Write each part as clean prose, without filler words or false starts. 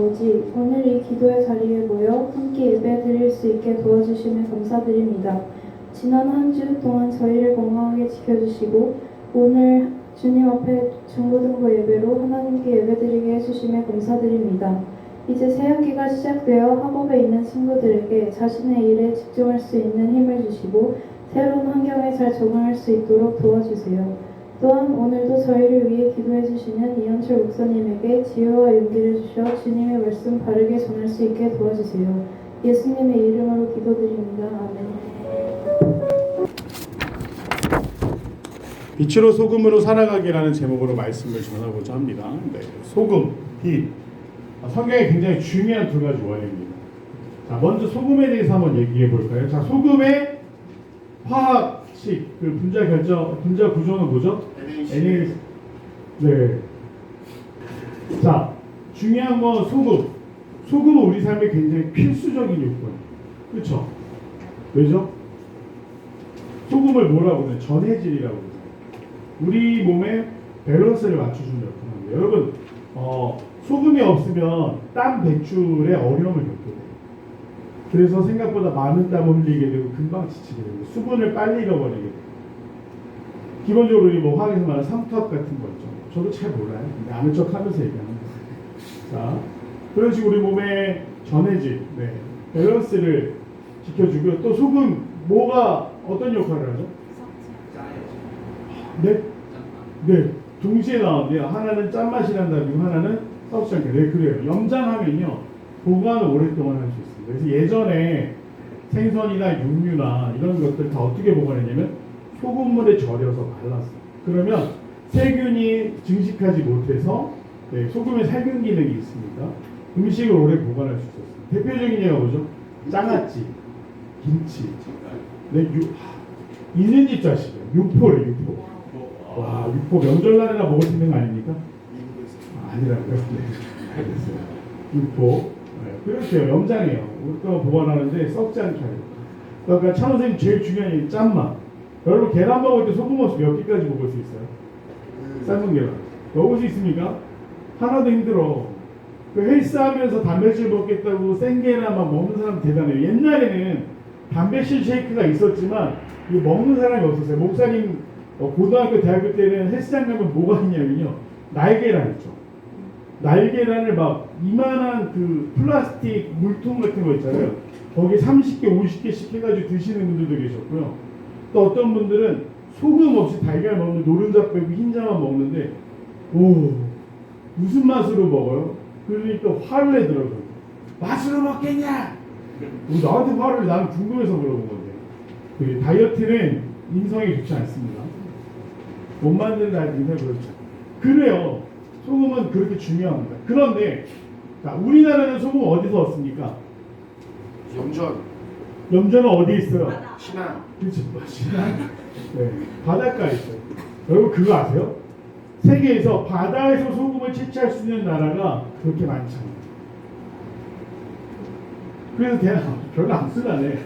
아버지, 오늘 이 기도의 자리에 모여 함께 예배드릴 수 있게 도와주심에 감사드립니다. 지난 한 주 동안 저희를 건강하게 지켜주시고 오늘 주님 앞에 중고등부 예배로 하나님께 예배드리게 해주심에 감사드립니다. 이제 새학기가 시작되어 학업에 있는 친구들에게 자신의 일에 집중할 수 있는 힘을 주시고 새로운 환경에 잘 적응할 수 있도록 도와주세요. 또한 오늘도 저희를 위해 기도해 주시는 이현철 목사님에게 지혜와 용기를 주셔 주님의 말씀 바르게 전할 수 있게 도와주세요. 예수님의 이름으로 기도드립니다. 아멘. 빛으로 소금으로 살아가기라는 제목으로 말씀을 전하고자 합니다. 네, 소금, 빛. 성경에 굉장히 중요한 두 가지 원리입니다. 자, 먼저 소금에 대해서 한번 얘기해 볼까요? 자, 소금의 화학식, 그 분자 구조는 뭐죠? NaC. 네. 자, 중요한 건 소금. 소금은 우리 삶에 굉장히 필수적인 요건. 그렇죠? 왜죠? 소금을 뭐라고 그러냐? 전해질이라고 그러죠. 우리 몸에 밸런스를 맞춰주는 역할을 합니다. 여러분, 소금이 없으면 땀 배출에 어려움을 겪게 돼요. 그래서 생각보다 많은 땀을 흘리게 되고 금방 지치게 되고 수분을 빨리 잃어버리게 돼요. 기본적으로 우리 뭐 화학에서 말하는 삼투압 같은 거 있죠. 저도 잘 몰라요. 근데 아는 척 하면서 얘기하는 거예요. 자, 그런 식으로 우리 몸의 전해질, 네, 밸런스를 지켜주고 또 소금, 뭐가 어떤 역할을 하죠? 네? 네, 동시에 나오는데요. 하나는 짠맛이 난다고 하나는 썩지 않게. 네, 그래요. 염장하면요 보관을 오랫동안 할 수 있습니다. 그래서 예전에 생선이나 육류나 이런 것들 다 어떻게 보관했냐면 소금물에 절여서 말랐어요. 그러면 세균이 증식하지 못해서 네, 소금에 살균 기능이 있으니까 음식을 오래 보관할 수 있었어요. 대표적인 예가 뭐죠? 장아찌, 김치. 네, 있는 집 자식이에요. 육포래, 육포. 와, 육포 명절날에나 먹을 수 있는 거 아닙니까? 아니라고요? 네, 알겠어요. 육포. 네, 그렇게요. 염장해요. 오랫동안 보관하는데 썩지 않게 하요. 그러니까 찬호 선생님 제일 중요한 게 짠맛. 여러분 계란 먹을 때 소금 없이 몇 개까지 먹을 수 있어요? 삶은 계란. 먹을 수 있습니까? 하나도 힘들어. 그 헬스하면서 단백질 먹겠다고 생계란 막 먹는 사람 대단해요. 옛날에는 단백질 쉐이크가 있었지만 이거 먹는 사람이 없었어요. 목사님 고등학교 대학교 때는 헬스장 가면 뭐가 있냐면요, 날계란 있죠. 날계란을 막 이만한 그 플라스틱 물통 같은 거 있잖아요. 거기에 30개 50개씩 해가지고 드시는 분들도 계셨고요. 또 어떤 분들은 소금 없이 달걀 먹는 노른자 빼고 흰자만 먹는데 오, 무슨 맛으로 먹어요? 그러니까 화를 내더라고요. 맛으로 먹겠냐? 나한테 화를 내. 나는 궁금해서 물어본 건데. 그 다이어트는 인성이 좋지 않습니다. 못 만드는 날 인성이 그렇죠. 그래요. 소금은 그렇게 중요합니다. 그런데 자, 우리나라는 소금 어디서 얻습니까? 염전은 어디 있어요? 신안. 그렇죠. 신안. 네, 바닷가에 있어요. 여러분 그거 아세요? 세계에서 바다에서 소금을 채취할 수 있는 나라가 그렇게 많지 않아요. 그래서 별로 안 쓰다네.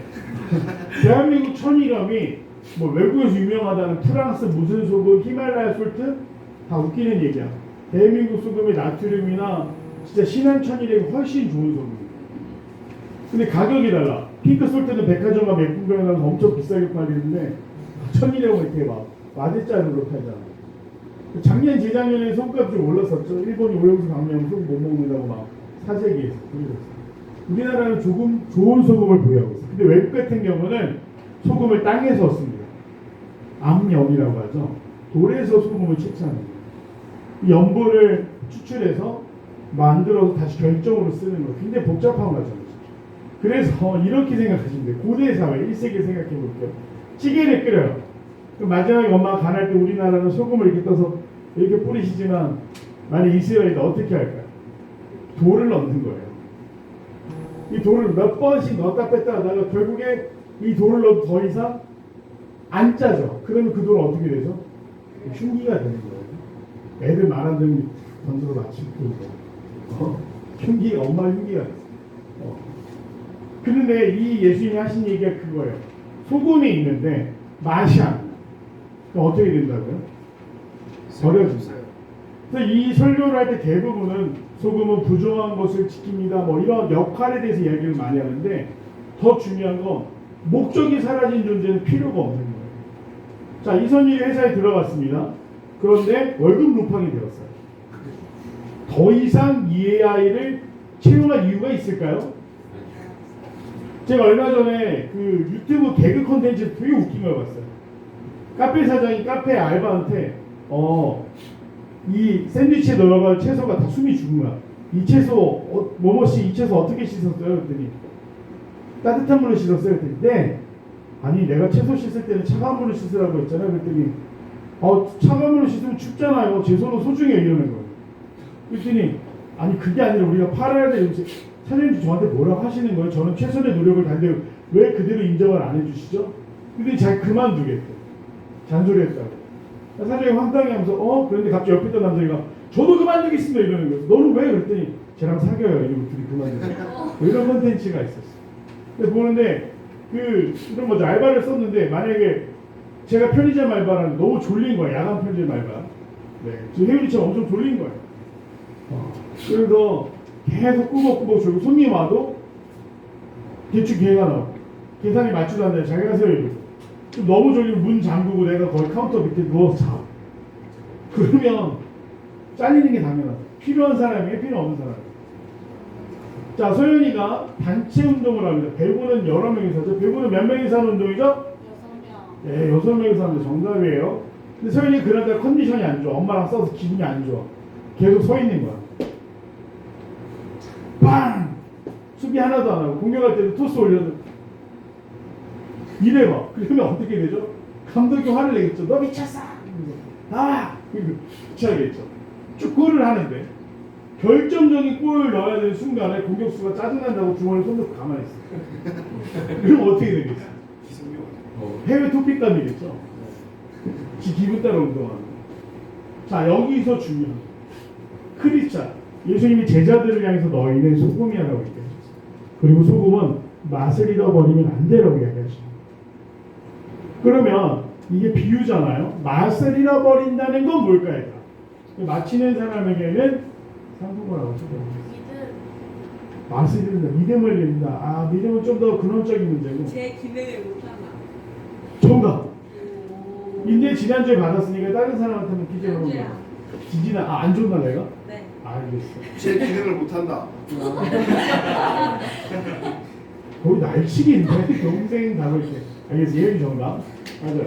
대한민국 천일염이 뭐 외국에서 유명하다는 프랑스 무슨 소금, 히말라야 솔트 다 웃기는 얘기야. 대한민국 소금의 나트륨이나 진짜 신안천일염이 훨씬 좋은 소금이에요. 근데 가격이 달라. 핑크 솔트는 백화점 가면 예쁜 거에 나서 엄청 비싸게 팔리는데 천일염은 이렇게 막 마대짜리로 팔잖아. 작년 재작년에 소금값이 올랐었죠. 일본이 오염수 강요하면 소금 못 먹는다고 막 사재기했어. 우리나라는 조금 좋은 소금을 보유하고 있어요. 근데 외국 같은 경우는 소금을 땅에서 얻습니다. 암염이라고 하죠. 돌에서 소금을 채취하는 거예요. 이 염분을 추출해서 만들어서 다시 결정으로 쓰는 거예요. 굉장히 복잡한 거죠. 그래서 이렇게 생각하시면 돼요. 고대 사회 1세기 생각해 볼게요. 찌개를 끓여요. 그럼 마지막에 엄마가 간할 때 우리나라는 소금을 이렇게 떠서 이렇게 뿌리시지만 만약 이스라엘은 어떻게 할까요? 돌을 넣는 거예요. 이 돌을 몇 번씩 넣었다 뺐다 하다가 결국에 이 돌을 넣어도 더 이상 안 짜죠. 그러면 그 돌은 어떻게 되죠? 흉기가 되는 거예요. 애들 말 안 듣는 던져서 맞추고 흉기가 엄마 흉기가 됐어요. 그런데 이 예수님이 하신 얘기가 그거예요. 소금이 있는데 맛이 안 나. 그럼 어떻게 된다고요? 버려집니다. 그래서 이 설교를 할 때 대부분은 소금은 부정한 것을 지킵니다. 뭐 이런 역할에 대해서 이야기를 많이 하는데 더 중요한 건 목적이 사라진 존재는 필요가 없는 거예요. 자, 이선일이 회사에 들어갔습니다. 그런데 월급 루팡이 되었어요. 더 이상 이 AI를 채용할 이유가 있을까요? 제가 얼마 전에 그 유튜브 개그 콘텐츠 되게 웃긴 걸 봤어요. 카페 사장이 카페 알바한테 이 샌드위치에 넣어갈 채소가 다 숨이 죽은 거야. 이 채소 뭐뭐씨 이 채소 어떻게 씻었어요? 그랬더니 따뜻한 물로 씻었어요. 그랬더니 네. 아니 내가 채소 씻을 때는 차가운 물로 씻으라고 했잖아요. 그랬더니 차가운 물로 씻으면 춥잖아요. 제 손은 소중해요. 이러는 거예요. 그랬더니 아니 그게 아니라 우리가 팔아야 될 음식 사장님도 저한테 뭐라고 하시는 거예요? 저는 최선의 노력을 다했는데 왜 그대로 인정을 안 해주시죠? 근데 잘 그만두겠대. 잔소리했다고. 사장님이 황당해하면서 그런데 갑자기 옆에 있던 남자가 저도 그만두겠습니다 이러는 거예요. 너는 왜? 그랬더니 쟤랑 사귀어요. 이러고 둘이 그만두고 이런 콘텐츠가 있었어요. 근데 보는데 이런 거죠. 알바를 썼는데 만약에 제가 편의점 알바라는 너무 졸린 거야. 야간 편의점 알바. 네, 저 혜윤이처럼 엄청 졸린 거예요. 그래서 계속 꾸벅꾸벅 졸고 손님 와도 대충 걔가 나와. 계산이 맞지도 않는데 자기가 세요 이러고. 너무 졸리면 문 잠그고 내가 거기 카운터 밑에 누워서 자. 그러면 잘리는 게 당연하다. 필요한 사람이에요? 필요 없는 사람이에요? 자, 소연이가 단체 운동을 합니다. 배구는 여러 명이서 하죠. 배구는 몇 명이서 하는 운동이죠? 6명. 네, 6명이서 하는데 정답이에요. 근데 소연이 그날따라 컨디션이 안 좋아. 엄마랑 싸워서 기분이 안 좋아. 계속 서 있는 거야. 빵! 수비 하나도 안 하고 공격할 때도 토스 올려도 이래 봐. 그러면 어떻게 되죠? 감독이 화를 내겠죠. 너 미쳤어! 그치하겠죠. 축구를 하는데 결정적인 골을 넣어야 되는 순간에 공격수가 짜증난다고 주머니에 손 넣고 가만히 있어요. 그럼 어떻게 되겠어? 해외 토픽감이겠죠. 지 기분 따라 운동하는. 자, 여기서 중요한 크리스찬. 예수님이 제자들을 향해서 너희는 소금이라고 얘기하셨어요. 그리고 소금은 맛을 잃어버리면 안 되라고 이야기하십니다. 그러면 이게 비유잖아요. 맛을 잃어버린다는 건 뭘까요? 마치는 사람에게는 상속을 하고 싶어요. 맛을 잃는다. 믿음을 잃는다. 믿음은 좀 더 근원적인 문제고. 제 기능을 못하나. 정답. 인제 지난주에 받았으니까 다른 사람한테는 기재를 하는 거야. 지진아, 안 줬나 내가? 네. 알겠어. 제 기능을 못한다. 거기 날치기인데 동생 답을 때. 알겠어. 예비 정답. 맞아요.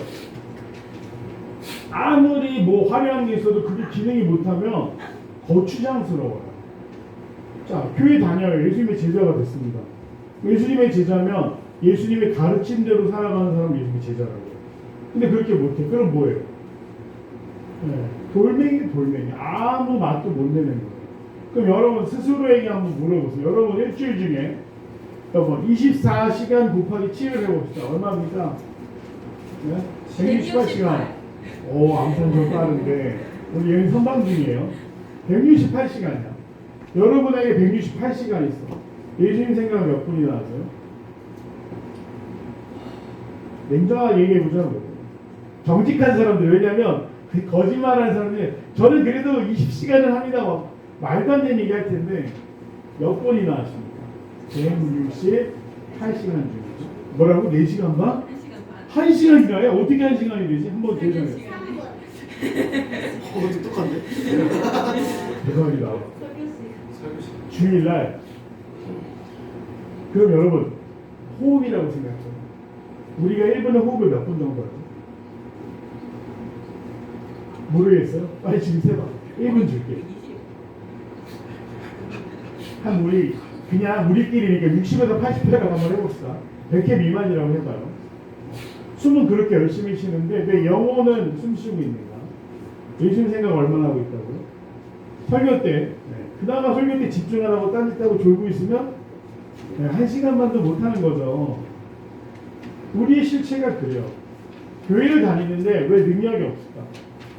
아무리 뭐 화려한 게 있어도 그게 기능이 못하면 거추장스러워요. 자, 교회 다녀요. 예수님의 제자가 됐습니다. 예수님의 제자면 예수님의 가르친 대로 살아가는 사람이 예수님의 제자라고요. 근데 그렇게 못해. 그럼 뭐예요? 네, 돌멩이. 아무 맛도 못 내는 거예요. 그럼 여러분 스스로에게 한번 물어보세요. 여러분 일주일 중에 24시간 곱하기 7을 해봅시다. 얼마입니까? 네? 168시간. 암산 좀 빠른데 우리 여기 선방 중이에요. 168시간이야. 여러분에게 168시간 있어. 예수님 생각은 몇 분이나 하세요? 냉정하게 얘기해보자고. 정직한 사람들, 왜냐면 거짓말하는 사람들, 저는 그래도 20시간을 합니다. 말도 안 되는 얘기 할 텐데 몇 번이나 하십니까? 168시간 중이죠. 뭐라고? 4시간 반? 1시간 1시간이나요? 어떻게 1시간이 되지? 한번 계산해. 똑똑한데? 대박이다. 주일날. 그럼 여러분 호흡이라고 생각해요. 우리가 1분에 호흡을 몇 분 정도 하죠? 모르겠어요? 빨리 지금 세봐. 1분 줄게. 그냥 우리끼리니까 60에서 80회라고 한번 해봅시다. 100회 미만이라고 해봐요. 숨은 그렇게 열심히 쉬는데 내 영혼은 숨 쉬고 있는가? 예수님 생각 얼마나 하고 있다고요? 설교 때, 그나마 설교 때 집중 안 하고 딴짓하고 졸고 있으면 1시간만도 못하는 거죠. 우리의 실체가 그래요. 교회를 다니는데 왜 능력이 없을까?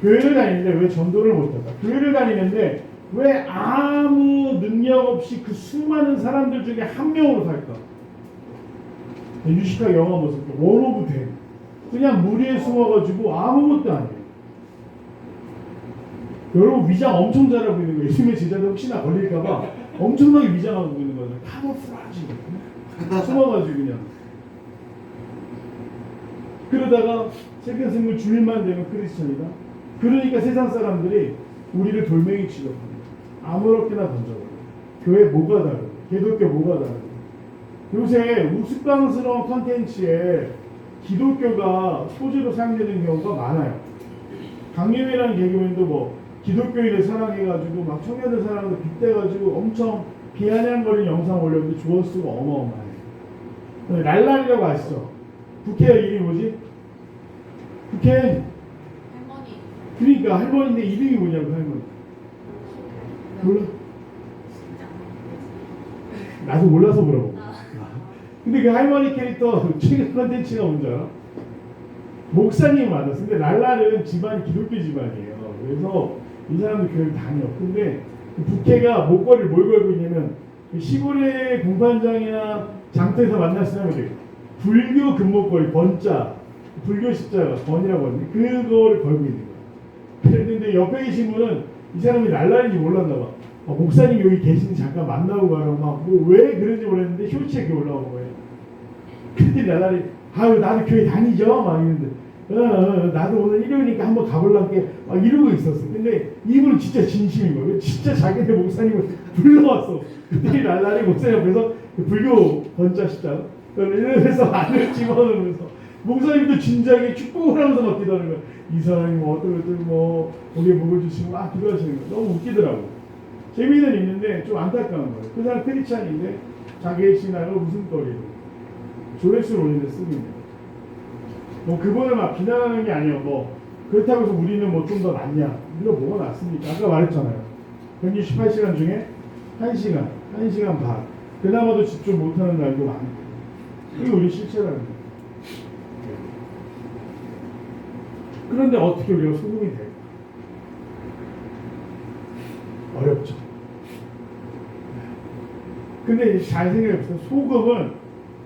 교회를 다니는데 왜 전도를 못할까? 교회를 다니는데 왜 아무 능력 없이 그 수많은 사람들 중에 한 명으로 살까? 유식하 영화 모습, 원 오브 댐. 그냥 무리에 숨어가지고 아무것도 아니에요. 여러분 위장 엄청 잘하고 있는 거예요. 예수님의 제자들 혹시나 걸릴까봐 엄청나게 위장하고 있는 거죠. 카모플라지 숨어가지고 그냥. 그러다가 세계 생물 주일만 되면 크리스천이다. 그러니까 세상 사람들이 우리를 돌멩이 취급합니다. 아무렇게나 던져버려. 교회 뭐가 다르고 기독교 뭐가 다르고. 요새 우스꽝스러운 컨텐츠에 기독교가 소재로 사용되는 경우가 많아요. 강림이라는 개그맨도 뭐 기독교인을 사랑해가지고 막 청년들 사랑해서 빗대가지고 엄청 비아냥거리는 영상 올렸는데 조회수가 어마어마해요. 랄랄이라고 아시죠? 국회 이름이 뭐지? 국회 할머니. 그러니까 할머니인데 이름이 뭐냐고 할머니. 몰라? 나도 몰라서 물어보고. 근데 그 할머니 캐릭터 최근 컨텐츠가 뭔지 알아? 목사님 만났어. 근데 랄랄은 집안이 기독교 집안이에요. 그래서 이 사람도 교회를 다녀. 근데 그 부캐가 목걸이를 뭘 걸고 있냐면 시골의 공판장이나 장터에서 만날 사람들 불교 금목걸이 번자, 불교 십자가 번이라고 하는데 그거를 걸고 있는 거야. 그런데 옆에 계신 분은 이 사람이 랄랄인지 몰랐나 봐. 목사님 여기 계시니 잠깐 만나고 가라고 막 뭐 왜 그런지 모르겠는데 쇼츠에 그게 올라온 거예요. 근데 랄랄이 아유 나도 교회 다니죠 막 이러는데 나도 오늘 일요일이니까 한번 가볼란게 막 이러고 있었어. 근데 이분은 진짜 진심인 거예요. 진짜 자기네 목사님을 불러왔어. 그때 랄랄이 목사님 앞에서 불교 번자 십자가 이러면서 안을 집어넣으면서 목사님도 진지하게 축복을 하면서 막 기도하는 거야. 이 사람이 뭐 어떤 뭐 거기에 목을 주시고 막 기도하시는 거야. 너무 웃기더라고. 재미는 있는데 좀 안타까운 거예요. 그 사람 크리스찬인데 자기의 신앙을 웃음거리로 조회수를 올리는데 쓰는 뭐 그분을 막 비난하는 게 아니에요. 뭐 그렇다고 해서 우리는 뭐 좀 더 낫냐? 우리가 뭐가 낫습니까? 아까 말했잖아요. 168시간 중에 1시간 반. 그나마도 집중 못하는 날도 많고. 이게 우리 실체라는 거예요. 그런데 어떻게 우리가 소금이 될까? 어렵죠. 근데 잘 생각해보세요. 소금은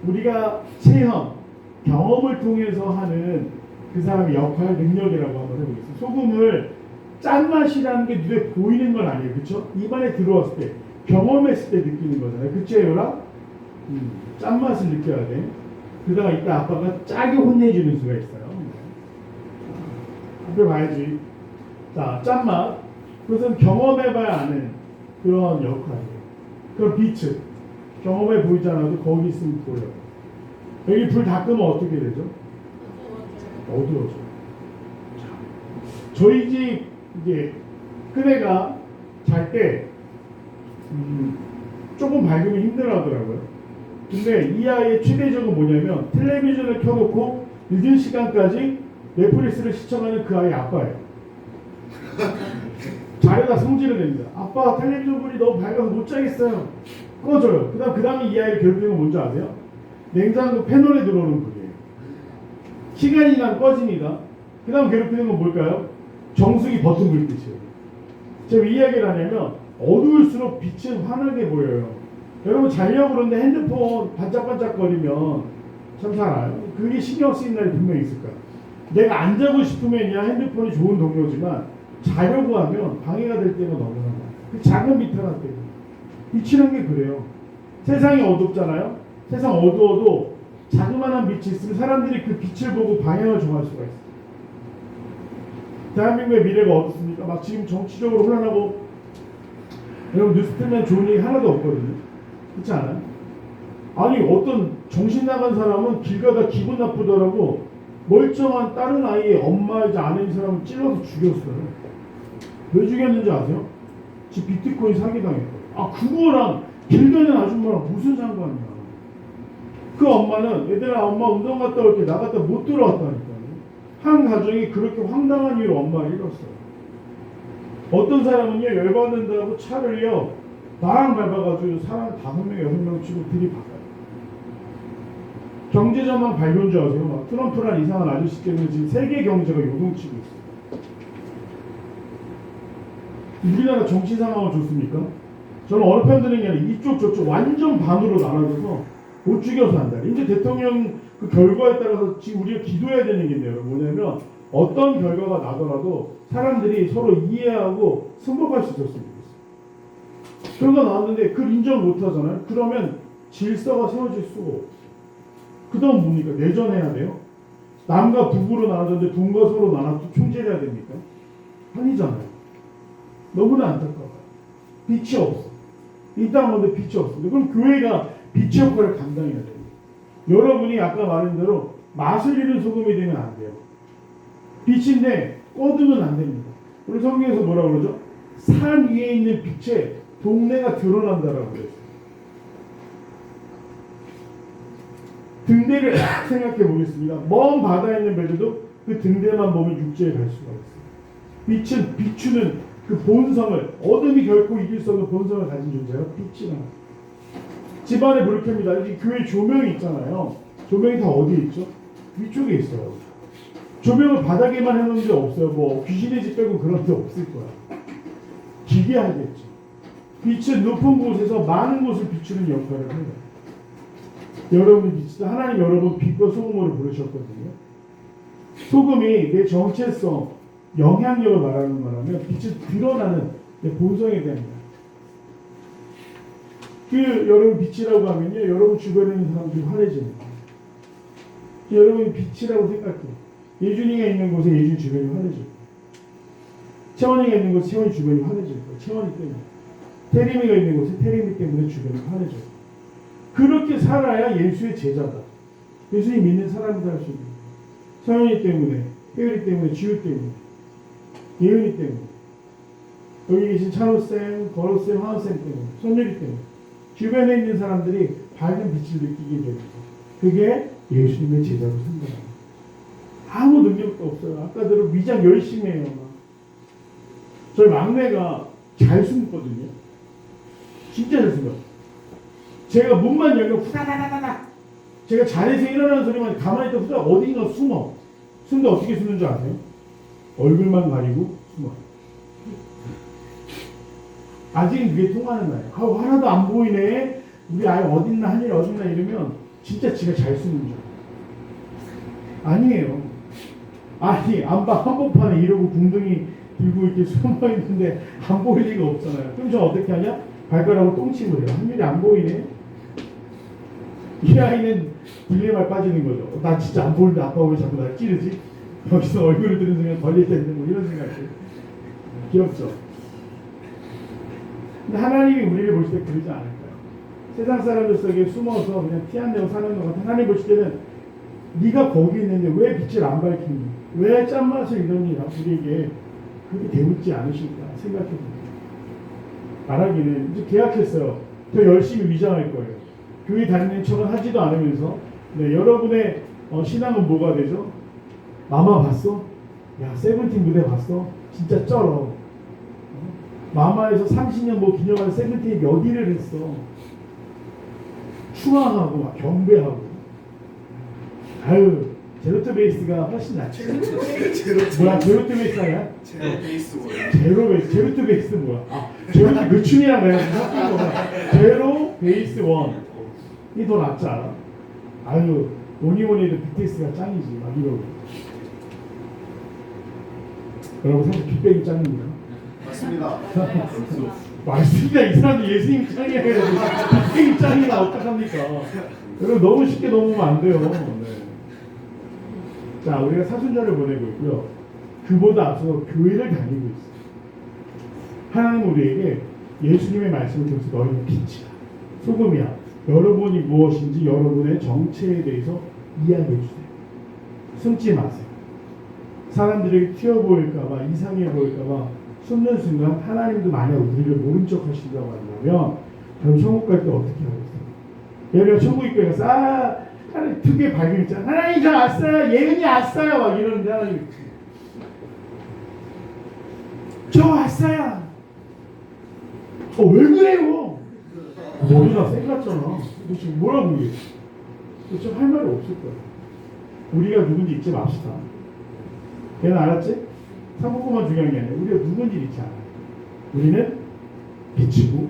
우리가 체험, 경험을 통해서 하는 그 사람의 역할, 능력이라고 한번 해보겠습니다. 소금을 짠맛이라는 게 눈에 보이는 건 아니에요. 그렇죠? 입안에 들어왔을 때, 경험했을 때 느끼는 거잖아요. 그쵸, 얘들아? 짠맛을 느껴야 돼. 그러다가 이따 아빠가 짜게 혼내주는 수가 있어요. 앞에 봐야지. 자, 짠맛. 그것은 경험해봐야 아는 그런 역할이에요. 그럼 빛은 경험해 보이지 않아도 거기 있으면 보여요. 여기 불 다 끄면 어떻게 되죠? 어두워져. 저희 집 이제 큰애가 잘 때 조금 밝으면 힘들어하더라고요. 근데 이 아이의 최대적은 뭐냐면 텔레비전을 켜놓고 늦은 시간까지 넷플릭스를 시청하는 그 아이 아빠예요. 자려다 성질을 냅니다. 아빠 텔레비전 불이 너무 밝아서 못 자겠어요. 꺼져요. 그 다음에 이 아이를 괴롭히는 건 뭔지 아세요? 냉장고 패널에 들어오는 불이에요. 시간이 지나면 꺼집니다. 그 다음 괴롭히는 건 뭘까요? 정수기 버튼 불빛이에요. 제가 왜 이야기를 하냐면 어두울수록 빛은 환하게 보여요. 여러분 자려고 그러는데 핸드폰 반짝반짝거리면 참 잘 알아요. 그게 신경 쓰이는 날이 분명히 있을 거야. 내가 안 자고 싶으면야 핸드폰이 좋은 동료지만 자려고 하면 방해가 될 때가 너무나 많아요. 그 작은 빛 하나 때문에. 빛이란 게 그래요. 세상이 어둡잖아요. 세상 어두워도 자그마한 빛이 있으면 사람들이 그 빛을 보고 방향을 정할 수가 있어요. 대한민국의 미래가 어떻습니까? 막 지금 정치적으로 혼란하고 여러분 뉴스 틀면 좋은 얘기 하나도 없거든요. 그렇지 않아요? 아니 어떤 정신 나간 사람은 길 가다 기분 나쁘더라고 멀쩡한 다른 아이의 엄마이자 아내인 사람을 찔러서 죽였어요. 왜 죽였는지 아세요? 지 비트코인 사기당했거든요. 아 그거랑 길 가는 아줌마랑 무슨 상관이야. 그 엄마는 얘들아 엄마 운동 갔다 올게 나갔다 못 들어왔다니까요. 한 가정이 그렇게 황당한 이유로 엄마를 잃었어요. 어떤 사람은요 열받는다고 차를요 막 밟아가지고 사람 5명 6명 치고 들이박아요. 경제전망 발견 줄 아세요? 막 트럼프란 이상한 아저씨 때문에 지금 세계 경제가 요동치고 있어요. 우리나라 정치 상황은 좋습니까? 저는 어느 편 드는 게 아니라 이쪽 저쪽 완전 반으로 나눠져서 못 죽여서 한다. 이제 대통령 그 결과에 따라서 지금 우리가 기도해야 되는 게 있네요. 뭐냐면 어떤 결과가 나더라도 사람들이 서로 이해하고 승복할 수 있었으면 좋겠어요. 결과 나왔는데 그걸 인정 못 하잖아요. 그러면 질서가 세워질 수가 없어요. 그 다음 뭡니까? 내전해야 돼요? 남과 북으로 나눠졌는데 동과 서로 나눠서 총질해야 됩니까? 아니잖아요. 너무나 안타까워요. 빛이 없어. 이 땅 가운데 빛이 없습니다. 그럼 교회가 빛의 역할을 감당해야 됩니다. 여러분이 아까 말한 대로 맛을 잃은 소금이 되면 안 돼요. 빛인데 꺼두면 안 됩니다. 우리 성경에서 뭐라고 그러죠? 산 위에 있는 빛에 동네가 드러난다라고 그랬어요. 등대를 생각해 보겠습니다. 먼 바다에 있는 배들도 그 등대만 보면 육지에 갈 수가 있어요. 빛은 비추는 그 본성을, 어둠이 결코 이길 수 없는 본성을 가진 존재가 빛이라. 집안에 불을 켭니다. 이 교회 조명이 있잖아요. 조명이 다 어디에 있죠? 위쪽에 있어요. 조명을 바닥에만 해놓은 데 없어요. 뭐 귀신의 집 빼고 그런 데 없을 거야. 기괴하겠죠. 빛은 높은 곳에서 많은 곳을 비추는 역할을 합니다. 여러분이 빛이다. 하나님 여러분 빛과 소금으로 부르셨거든요. 소금이 내 정체성, 영향력을 말하는 거라면 빛이 드러나는 내 본성에 대한 거예요. 그 여러분 빛이라고 하면요, 여러분 주변에 있는 사람들이 환해집니다. 여러분이 빛이라고 생각해요. 예준이가 있는 곳에 예준 주변이 환해지고, 채원이가 있는 곳에 채원이 주변이 환해질 거예요. 채원이 때문에. 태림이가 있는 곳에 태림이 때문에 주변이 환해져요. 그렇게 살아야 예수의 제자다. 예수님 믿는 사람이다 할 수 있는 거예요. 서연이 때문에, 혜율이 때문에, 지우 때문에, 예은이 때문에, 여기 계신 찬호쌤, 거로쌤, 화원쌤 때문에, 손율이 때문에 주변에 있는 사람들이 밝은 빛을 느끼게 됩니다. 그게 예수님의 제자로 생각합니다. 아무 능력도 없어요. 아까대로 위장 열심히 해요. 저희 막내가 잘 숨거든요. 진짜 잘 숨어요. 제가 문만 열면 후다다다다다. 제가 자리에서 일어나는 소리만 가만히 있다 후다 어딘가 숨어. 숨는데 어떻게 숨는 줄 아세요? 얼굴만 가리고 숨어요. 아직은 그게 통하는 거예요. 하나도 안 보이네. 우리 아이 어딨나 하늘이 어딨나 이러면 진짜 지가 잘 숨는 줄 알아요. 아니에요. 아니 한복판에 이러고 궁둥이 들고 이렇게 숨어 있는데 안 보일 리가 없잖아요. 그럼 저 어떻게 하냐? 발가락으로 똥침을 해요. 하늘이 안 보이네. 이 아이는 딜레마에 빠지는 거죠. 나 진짜 안 보이는데 아빠가 왜 자꾸 날 찌르지? 여기서 얼굴을 들은 순간 걸릴 텐데 뭐 이런 생각들. 귀엽죠? 근데 하나님이 우리를 볼 때 그러지 않을까요? 세상 사람들 속에 숨어서 그냥 티 안 내고 사는 것 같아. 하나님 보실 때는 네가 거기 있는데 왜 빛을 안 밝히니? 왜 짠맛을 이러니? 우리에게 그렇게 대묻지 않으실까 생각해 봅니다. 말하기는 이제 계약했어요. 더 열심히 위장할 거예요. 교회 다니는 척은 하지도 않으면서 네, 여러분의 신앙은 뭐가 되죠? 마마 봤어? 야 세븐틴 무대 봤어? 진짜 쩔어. 마마에서 30년 뭐 기념하는 세븐틴이 몇 일을 했어. 추앙하고 막 경배하고. 아유 제로투 베이스가 훨씬 낫지. 뭐야 제로투 베이스 아니야? 제로투 베이스 뭐야? 아 제로투 늦춤이랑 내가 제로 베이스 원. 이 더 낫지 않아? 아유 뭐니뭐니 해도 BTS가 짱이지 막 이러고. 여러분 사실 빅뱅이 짱입니다. 맞습니다. 맞습니다. 이 사람들 예수님이 짱이에요. 빅뱅이 짱이나 어떡합니까? 여러분 너무 쉽게 넘으면 안 돼요. 네. 자 우리가 사순절을 보내고 있고요. 그보다 앞서 교회를 다니고 있어요. 하나님 우리에게 예수님의 말씀을 통해서 너희는 빛이야. 소금이야. 여러분이 무엇인지 여러분의 정체에 대해서 이야기해 주세요. 숨지 마세요. 사람들에게 튀어 보일까봐 이상해 보일까봐 숨는 순간 하나님도 만약 우리를 모른 척 하신다고 한다면 그럼 천국 갈 때 어떻게 하겠어요? 얘가 천국 입구에 가서 하나님 두 개 발견 있잖아. 하나님 저 왔어요. 예은이 왔어요. 막 이러는데 하나님 저 왔어요. 왜 그래요? 머리가 쌩 같잖아. 너 지금 뭐라고 얘기해? 너 지금 할 말이 없을 거야. 우리가 누군지 잊지 맙시다. 걔는 알았지? 삼국구만 중요한 게 아니라 우리가 누군지 잊지 않아. 우리는 빛이고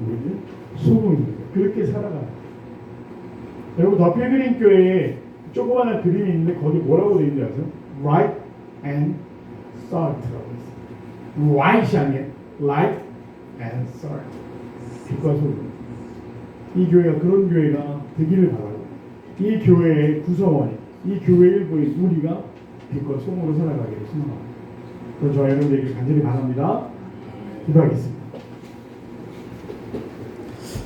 우리는 소금입니다. 그렇게 살아가요. 여러분 더 필그림 교회에 조그마한 그림이 있는데 거기 뭐라고 되어 있는지 아세요? Right and salt라고 했어요. light이 아니에요. light and salt. 빛과 소금. 이 교회가 그런 교회가 되기를 바라고, 이 교회의 구성원, 이 교회 일부인 우리가 빛과 소금으로 살아가기를 소망합니다. 그럼 저와 여러분들에게 간절히 바랍니다. 기도하겠습니다.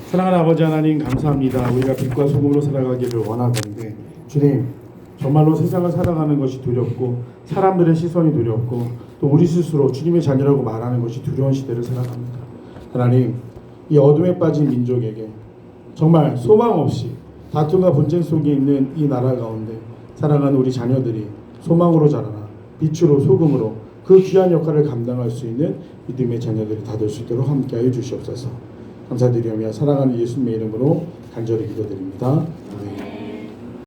사랑하는 아버지 하나님, 감사합니다. 우리가 빛과 소금으로 살아가기를 원하건대 주님, 정말로 세상을 살아가는 것이 두렵고 사람들의 시선이 두렵고 또 우리 스스로 주님의 자녀라고 말하는 것이 두려운 시대를 살아갑니다. 하나님, 이 어둠에 빠진 민족에게 정말 소망 없이 다툼과 분쟁 속에 있는 이 나라 가운데 살아가는 우리 자녀들이 소망으로 자라나 빛으로 소금으로 그 귀한 역할을 감당할 수 있는 믿음의 자녀들이 다 될 수 있도록 함께하여 주시옵소서. 감사드리며 사랑하는 예수님의 이름으로 간절히 기도드립니다.